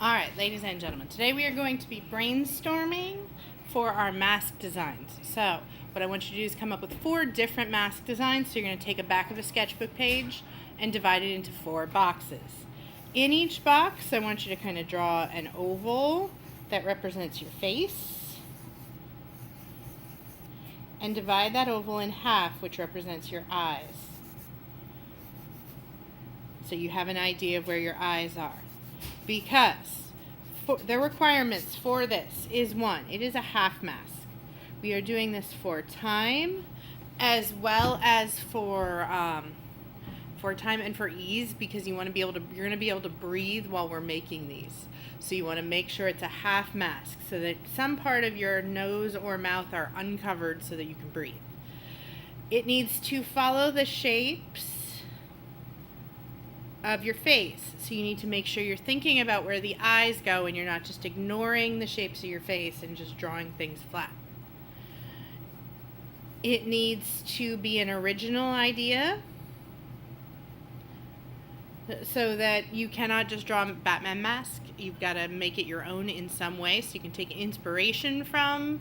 All right, ladies and gentlemen, today we are going to be brainstorming for our mask designs. So what I want you to do is come up with 4 different mask designs. So you're going to take a back of a sketchbook page and divide it into 4 boxes. In each box, I want you to kind of draw an oval that represents your face and divide that oval in half, which represents your eyes. So you have an idea of where your eyes are. Because the requirements for this is 1, it is a half mask. We are doing this for time as well as for time and for ease, because you're going to be able to breathe while we're making these. So you want to make sure it's a half mask so that some part of your nose or mouth are uncovered so that you can breathe. It needs to follow the shapes of your face. So you need to make sure you're thinking about where the eyes go and you're not just ignoring the shapes of your face and just drawing things flat. It needs to be an original idea so that you cannot just draw a Batman mask. You've got to make it your own in some way, so you can take inspiration from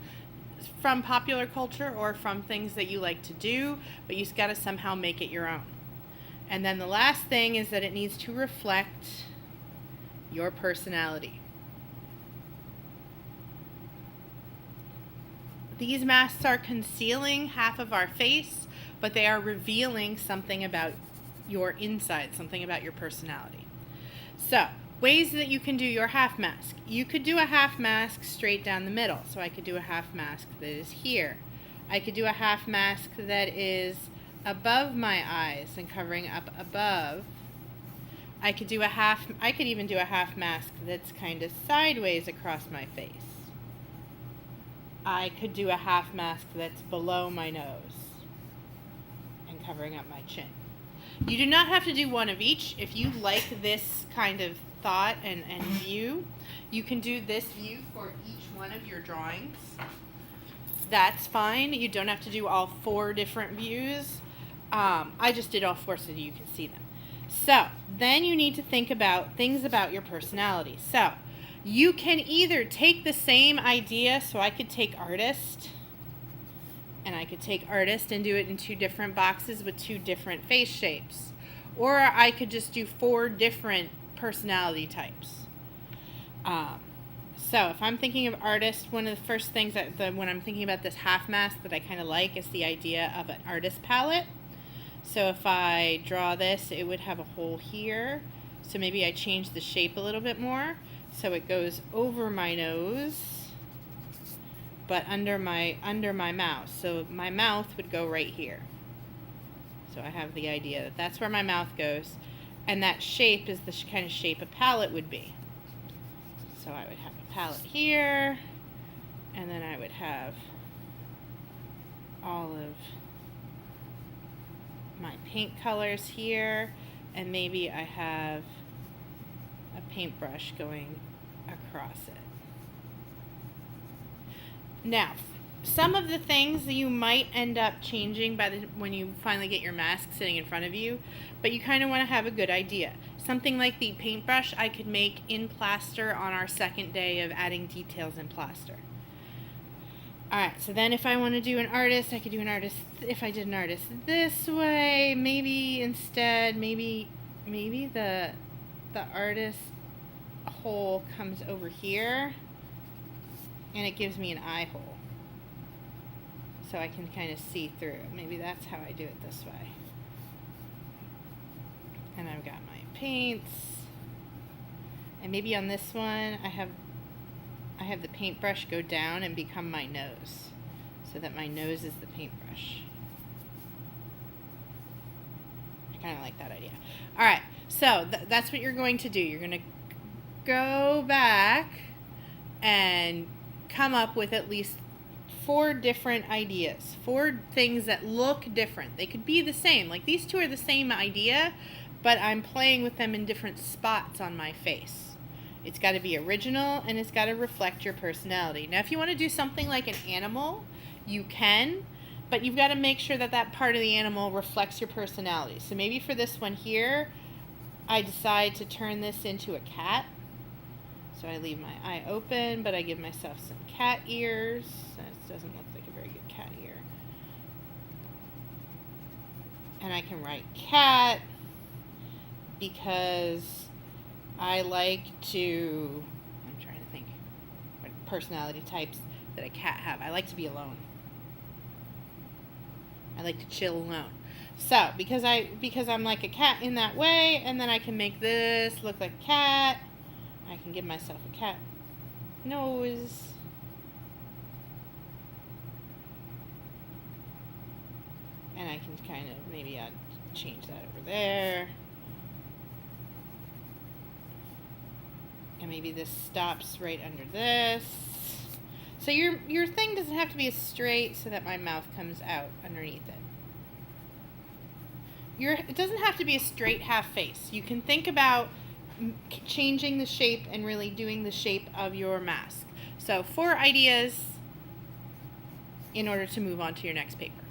popular culture or from things that you like to do, but you've got to somehow make it your own. And then the last thing is that it needs to reflect your personality. These masks are concealing half of our face, but they are revealing something about your inside, something about your personality. So, ways that you can do your half mask. You could do a half mask straight down the middle. So I could do a half mask that is here. I could do a half mask that is above my eyes and covering up above. I could even do a half mask that's kind of sideways across my face. I could do a half mask that's below my nose and covering up my chin. You do not have to do one of each. If you like this kind of thought and view, you can do this view for each one of your drawings. That's fine. You don't have to do all 4 different views. I just did all 4 so that you can see them. So then you need to think about things about your personality. So you can either take the same idea, so I could take artist, and I could take artist and do it in 2 different boxes with 2 different face shapes. Or I could just do 4 different personality types. So if I'm thinking of artist, one of the first things when I'm thinking about this half mask that I kind of like is the idea of an artist palette. So if I draw this, it would have a hole here. So maybe I change the shape a little bit more. So it goes over my nose, but under my mouth. So my mouth would go right here. So I have the idea that that's where my mouth goes. And that shape is the kind of shape a palette would be. So I would have a palette here. And then I would have all of my paint colors here, and maybe I have a paintbrush going across it. Now, some of the things that you might end up changing when you finally get your mask sitting in front of you, but you kind of want to have a good idea. Something like the paintbrush I could make in plaster on our second day of adding details in plaster. Alright, so then if I want to do an artist, I could do an artist, if I did an artist this way, maybe the artist hole comes over here, and it gives me an eye hole. So I can kind of see through. Maybe that's how I do it this way. And I've got my paints, and maybe on this one I have the paintbrush go down and become my nose, so that my nose is the paintbrush. I kind of like that idea. Alright, so that's what you're going to do. You're going to go back and come up with at least 4 different ideas, 4 things that look different. They could be the same, like these 2 are the same idea, but I'm playing with them in different spots on my face. It's got to be original, and it's got to reflect your personality. Now, if you want to do something like an animal, you can, but you've got to make sure that that part of the animal reflects your personality. So maybe for this one here, I decide to turn this into a cat. So I leave my eye open, but I give myself some cat ears. This doesn't look like a very good cat ear. And I can write cat because I like to, I'm trying to think what personality types that a cat have. I like to be alone. I like to chill alone. So because I'm like a cat in that way, and then I can make this look like a cat. I can give myself a cat nose. And I can kind of, maybe I'd change that over there. And maybe this stops right under this. So your thing doesn't have to be as straight so that my mouth comes out underneath it. It doesn't have to be a straight half face. You can think about changing the shape and really doing the shape of your mask. So 4 ideas in order to move on to your next paper.